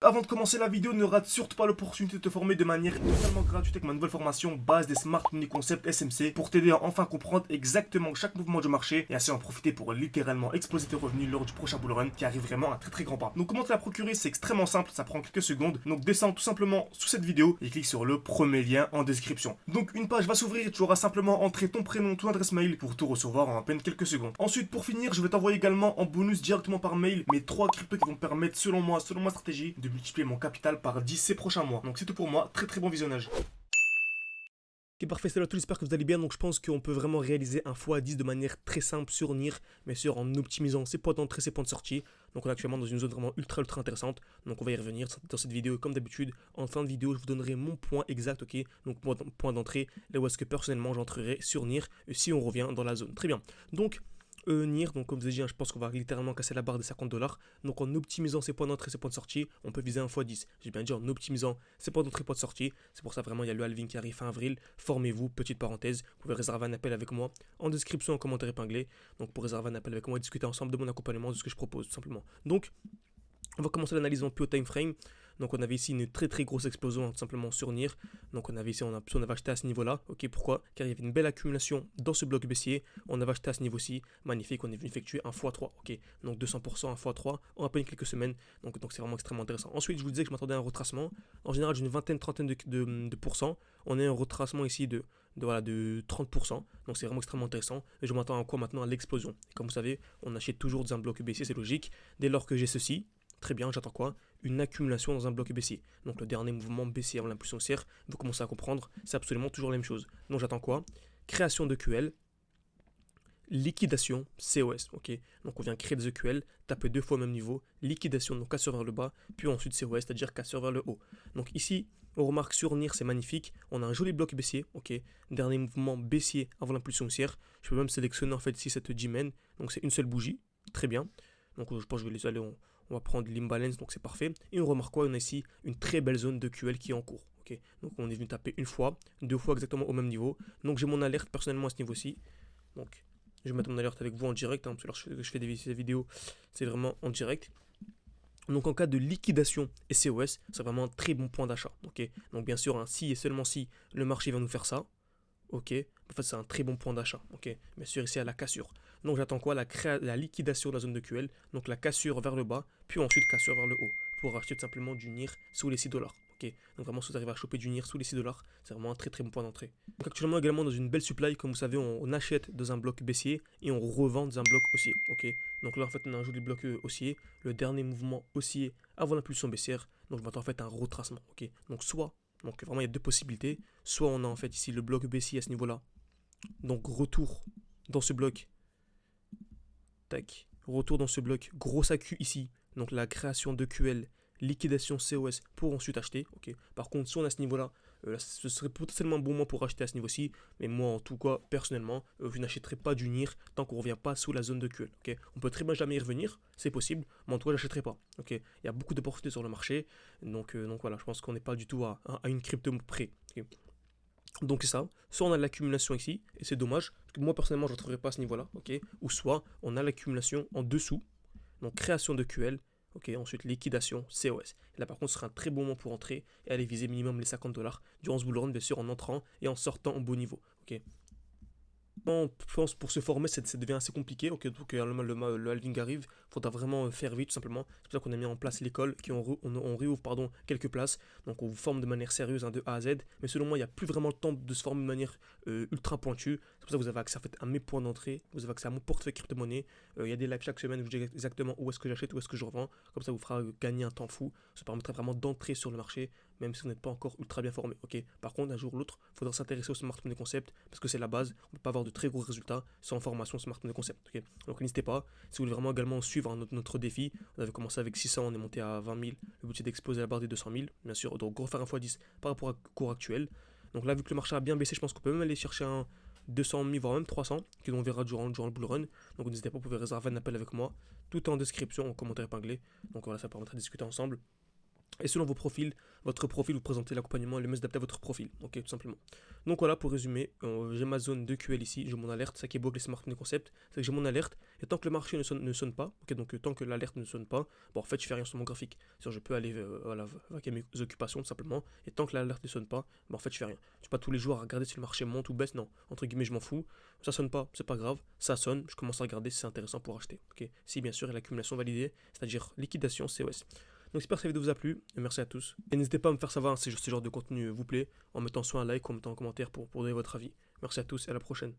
avant de commencer la vidéo, ne rate surtout pas l'opportunité de te former de manière totalement gratuite avec ma nouvelle formation base des Smart Money Concept SMC pour t'aider à enfin comprendre exactement chaque mouvement du marché et ainsi en profiter pour littéralement exploser tes revenus lors du prochain bull run qui arrive vraiment à très grand pas. Donc comment te la procurer, c'est extrêmement simple, ça prend quelques secondes. Donc descends tout simplement sous cette vidéo et clique sur le premier lien en description. Donc une page va s'ouvrir et tu auras simplement entré ton prénom, ton adresse mail pour tout recevoir en à peine quelques secondes. Ensuite, pour finir, je vais t'envoyer également en bonus directement par mail mes 3 cryptos qui vont me permettre selon moi, selon ma stratégie, de multiplier mon capital par 10 ces prochains mois. Donc c'est tout pour moi, très bon visionnage. Ok, parfait, salut à tous, j'espère que vous allez bien. Donc je pense qu'on peut vraiment réaliser un x10 de manière très simple sur NIR, bien sûr en optimisant ses points d'entrée, ses points de sortie. Donc on est actuellement dans une zone vraiment ultra intéressante. Donc on va y revenir dans cette vidéo. Comme d'habitude, en fin de vidéo, je vous donnerai mon point exact, ok. Donc point d'entrée, là où est-ce que personnellement j'entrerai sur NIR si on revient dans la zone. Très bien. Donc NIR, donc comme je vous ai dit, je pense qu'on va littéralement casser la barre des 50 $. Donc en optimisant ses points d'entrée, ses points de sortie, on peut viser un x10. J'ai bien dit en optimisant ses points d'entrée, points de sortie. C'est pour ça vraiment il y a le halving qui arrive fin avril. Formez-vous, petite parenthèse. Vous pouvez réserver un appel avec moi en description, en commentaire épinglé. Donc pour réserver un appel avec moi et discuter ensemble de mon accompagnement, de ce que je propose tout simplement. Donc on va commencer l'analyse en plus au time frame. Donc on avait ici une très grosse explosion tout simplement sur NIR. Donc on avait ici, on avait acheté à ce niveau-là. Ok, pourquoi? Car il y avait une belle accumulation dans ce bloc baissier. On avait acheté à ce niveau-ci. Magnifique, on est venu effectuer un x3. Ok, donc 200% un x3 en à peine quelques semaines. Donc c'est vraiment extrêmement intéressant. Ensuite, je vous disais que je m'attendais à un retracement. En général, d'une vingtaine, trentaine de pourcents. On a un retracement ici de 30%. Donc c'est vraiment extrêmement intéressant. Et je m'attends à quoi maintenant? À l'explosion. Et comme vous savez, on achète toujours dans un bloc baissier, c'est logique. Dès lors que j'ai ceci, très bien, j'attends quoi? Une accumulation dans un bloc baissier. Donc le dernier mouvement baissier avant l'impulsion haussière, vous commencez à comprendre, c'est absolument toujours la même chose. Donc j'attends quoi? Création de QL, liquidation COS. Ok, donc on vient créer des EQL, taper 2 fois au même niveau, liquidation, donc casseur vers le bas, puis ensuite COS, c'est-à-dire casseur vers le haut. Donc ici, on remarque sur NIR, c'est magnifique. On a un joli bloc baissier. Ok, dernier mouvement baissier avant l'impulsion haussière. Je peux même sélectionner en fait ici cette G-Men. Donc c'est une seule bougie. Très bien. Donc je pense que je vais les aller. On va prendre l'imbalance, donc c'est parfait. Et on remarque quoi? On a ici une très belle zone de QL qui est en cours. Okay, donc on est venu taper une fois, 2 fois exactement au même niveau. Donc j'ai mon alerte personnellement à ce niveau-ci. Donc je vais mettre mon alerte avec vous en direct, parce que lorsque je fais des vidéos, c'est vraiment en direct. Donc en cas de liquidation et COS, c'est vraiment un très bon point d'achat. Okay, donc bien sûr, si et seulement si le marché va nous faire ça, ok, en fait c'est un très bon point d'achat, ok, bien sûr ici à la cassure. Donc j'attends quoi? La liquidation de la zone de QL, donc la cassure vers le bas, puis ensuite cassure vers le haut, pour acheter tout simplement du NIR sous les 6 $. Ok, donc vraiment si vous arrivez à choper du NIR sous les 6 $, c'est vraiment un très bon point d'entrée. Donc actuellement également dans une belle supply, comme vous savez, on achète dans un bloc baissier et on revend dans un bloc haussier. Ok, donc là en fait on a un joli bloc haussier, le dernier mouvement haussier avant l'impulsion baissière, donc je m'attends en fait à un retracement. Ok, donc vraiment il y a deux possibilités, soit on a en fait ici le bloc baissier à ce niveau-là, donc retour dans ce bloc, tac, retour dans ce bloc, gros accu ici, donc la création de QL, liquidation COS pour ensuite acheter. Ok. Par contre, si on est à ce niveau-là, ce serait potentiellement un bon moment pour acheter à ce niveau-ci, mais moi en tout cas, personnellement, je n'achèterai pas du NIR tant qu'on ne revient pas sous la zone de QL. Okay. On peut très bien jamais y revenir, c'est possible, mais en tout cas, je n'achèterai pas. Okay. Il y a beaucoup d'opportunités sur le marché, donc voilà, je pense qu'on n'est pas du tout à une crypto près. Okay. Donc c'est ça, soit on a l'accumulation ici, et c'est dommage, parce que moi personnellement je ne retrouverai pas à ce niveau-là, ok, ou soit on a l'accumulation en dessous, donc création de QL, ok, ensuite liquidation, COS. Et là par contre ce sera un très bon moment pour entrer et aller viser minimum les 50 $, durant ce bull run bien sûr en entrant et en sortant en beau niveau, ok. Je pense pour se former, ça devient assez compliqué. Ok, donc le halving arrive, il faudra vraiment faire vite tout simplement. C'est pour ça qu'on a mis en place l'école, on réouvre quelques places. Donc on vous forme de manière sérieuse de A à Z. Mais selon moi, il n'y a plus vraiment le temps de se former de manière ultra pointue. C'est pour ça que vous avez accès en fait, à mes points d'entrée, vous avez accès à mon portefeuille crypto-monnaie. Il y a des lives chaque semaine où je dis exactement où est-ce que j'achète, où est-ce que je revends. Comme ça, vous fera gagner un temps fou. Ça permettra vraiment d'entrer sur le marché, même si vous n'êtes pas encore ultra bien formé. Ok. Par contre, un jour ou l'autre, il faudra s'intéresser au smart money concept parce que c'est la base. On ne peut pas avoir de très gros résultats sans formation smart money concept. Okay. Donc n'hésitez pas. Si vous voulez vraiment également suivre notre défi, on avait commencé avec 600, on est monté à 20 000. Le but c'est d'exploser la barre des 200 000. Bien sûr, donc refaire un x10 par rapport au cours actuel. Donc là, vu que le marché a bien baissé, je pense qu'on peut même aller chercher un 200 000, voire même 300, que l'on verra durant le bull run. Donc n'hésitez pas, vous pouvez réserver un appel avec moi. Tout est en description, en commentaire épinglé. Donc voilà, ça permettra de discuter ensemble. Et selon vos profils, votre profil, vous présentez l'accompagnement le mieux adapté à votre profil, ok, tout simplement. Donc voilà, pour résumer, j'ai ma zone de QL ici, j'ai mon alerte, ça qui est beau avec les smart concept, c'est que j'ai mon alerte, et tant que le marché ne sonne pas, ok, donc tant que l'alerte ne sonne pas, bon, en fait, je fais rien sur mon graphique. C'est-à-dire, je peux aller voilà, vaquer mes occupations, tout simplement, et tant que l'alerte ne sonne pas, bon, en fait, je fais rien. Je suis pas tous les jours à regarder si le marché monte ou baisse, non, entre guillemets, je m'en fous. Ça sonne pas, c'est pas grave, ça sonne, je commence à regarder si c'est intéressant pour acheter, ok. Si, bien sûr, il y a l'accumulation validée, c'est-à-dire liquidation, COS. Donc j'espère que cette vidéo vous a plu, et merci à tous. Et n'hésitez pas à me faire savoir si ce genre de contenu vous plaît, en mettant soit un like ou en mettant un commentaire pour donner votre avis. Merci à tous et à la prochaine.